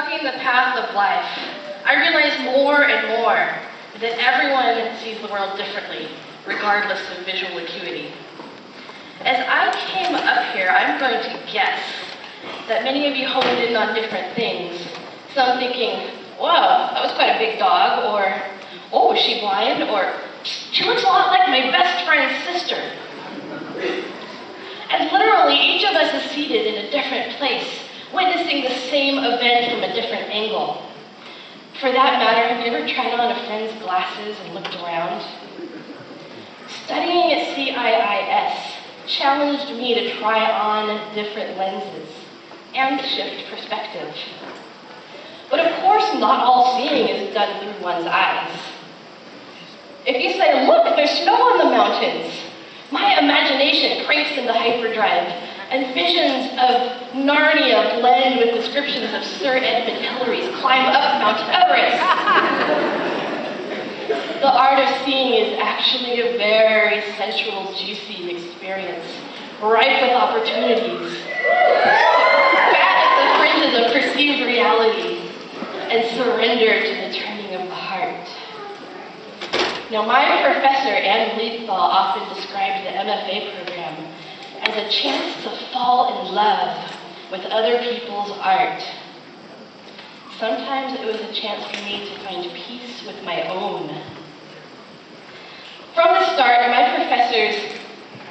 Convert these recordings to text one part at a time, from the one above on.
walking the path of life, I realize more and more that everyone sees the world differently, regardless of visual acuity. As I came up here, I'm going to guess that many of you honed in on different things. Some thinking, whoa, that was quite a big dog, or, oh, is she blind, or she looks a lot like my best friend's sister. And literally, each of us is seated in a different place, witnessing the same event from a different angle. For that matter, have you ever tried on a friend's glasses and looked around? Studying at CIIS challenged me to try on different lenses and shift perspective. But of course, not all seeing is done through one's eyes. If you say, look, there's snow on the mountains, my imagination cranks into hyperdrive, and visions of Narnia blend with descriptions of Sir Edmund Hillary's climb up Mount Everest. The art of seeing is actually a very sensual, juicy experience, ripe with opportunities, bat at the fringes of perceived reality, and surrender to the turning of the heart. Now, my professor, Anne Leithall, often described the MFA program as a chance to fall in love with other people's art. Sometimes it was a chance for me to find peace with my own. From the start, my professors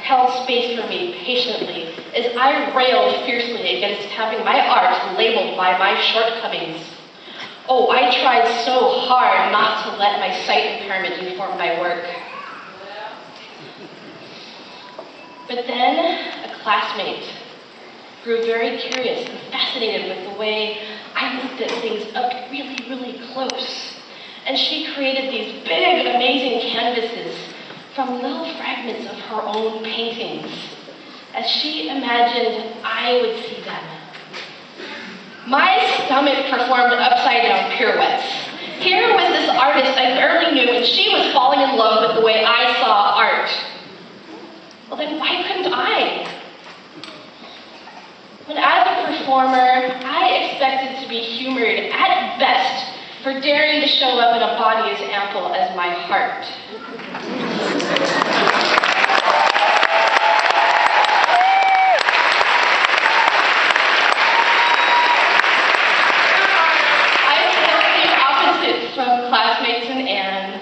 held space for me patiently as I railed fiercely against having my art labeled by my shortcomings. Oh, I tried so hard not to let my sight impairment inform my work. But then a classmate grew very curious and fascinated with the way I looked at things up really, really close. And she created these big, amazing canvases from little fragments of her own paintings, as she imagined I would see them. My stomach performed upside-down pirouettes. Here was this artist I barely knew, and she was falling in love with the way I saw art. Well, then why couldn't I? And as a performer, I expected to be humored at best for daring to show up in a body as ample as my heart. From classmates and Anne,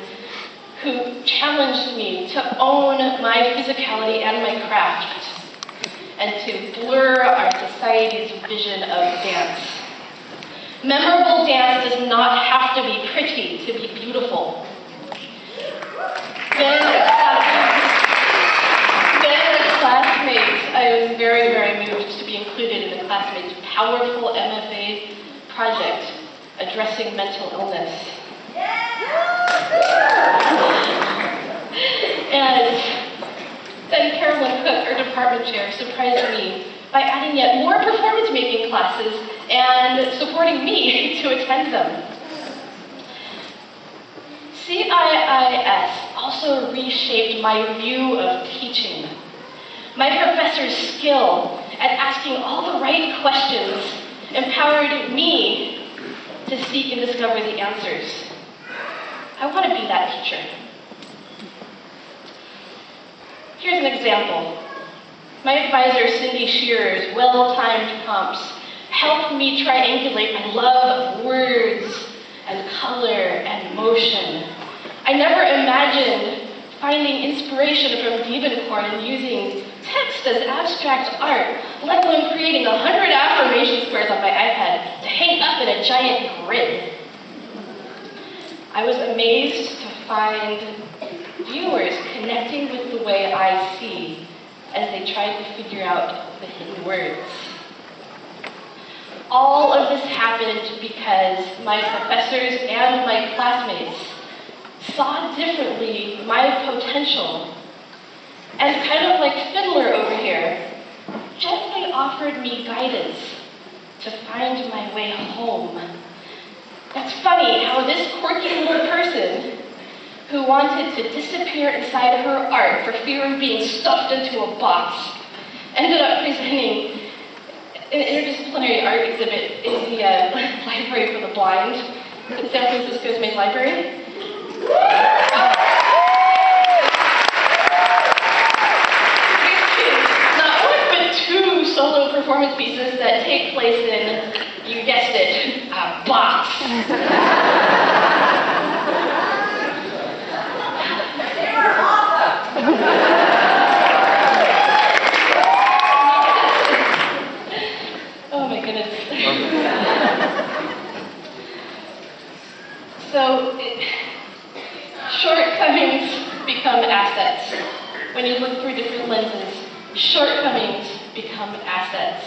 who challenged me to own my physicality and my craft, and to blur our society's vision of dance. Memorable dance does not have to be pretty to be beautiful. Then as classmates, I was very, very moved to be included in the classmates' powerful MFA project addressing mental illness. And then Carolyn Cook, our department chair, surprised me by adding yet more performance-making classes and supporting me to attend them. CIIS also reshaped my view of teaching. My professor's skill at asking all the right questions empowered me to seek and discover the answers. I want to be that teacher. Here's an example. My advisor, Cindy Shearer's well-timed prompts helped me triangulate my love of words and color and motion. I never imagined finding inspiration from Diebenkorn and using text as abstract art, let alone creating 100 affirmation squares on my iPad to hang up in a giant grid. I was amazed to find viewers connecting with the way I see as they tried to figure out the hidden words. All of this happened because my professors and my classmates saw differently my potential, and kind of like Fiddler over here, gently offered me guidance to find my way home. That's funny how this quirky little person who wanted to disappear inside her art for fear of being stuffed into a box ended up presenting An interdisciplinary art exhibit in the Library for the Blind at San Francisco's main library. Not one, but two solo performance pieces that take place in, you guessed it, a box. They were awesome! Oh my goodness. So, shortcomings become assets. When you look through different lenses, shortcomings become assets.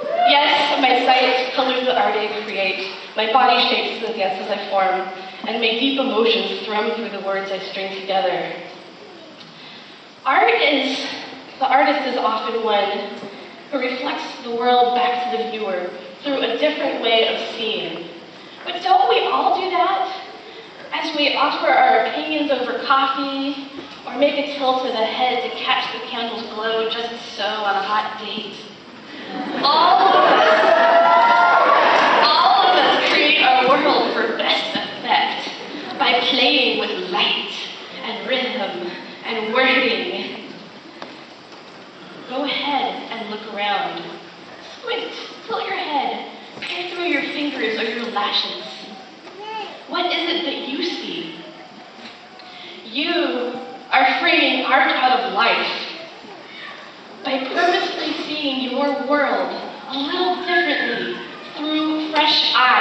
Yes, my sight colors the art I create, my body shapes the dances I form, and my deep emotions thrum through the words I string together. The artist is often one who reflects the world back to the viewer through a different way of seeing. But don't we all do that? As we offer our opinions over coffee, or make a tilt of the head to catch the candle's glow just so on a hot date. All of us create our world for best effect by playing with light and rhythm and wording. Go ahead and look around. Squint, tilt your head, peer through your fingers or your lashes. What is it that you see? You are framing art out of life by purposely seeing your world a little differently through fresh eyes.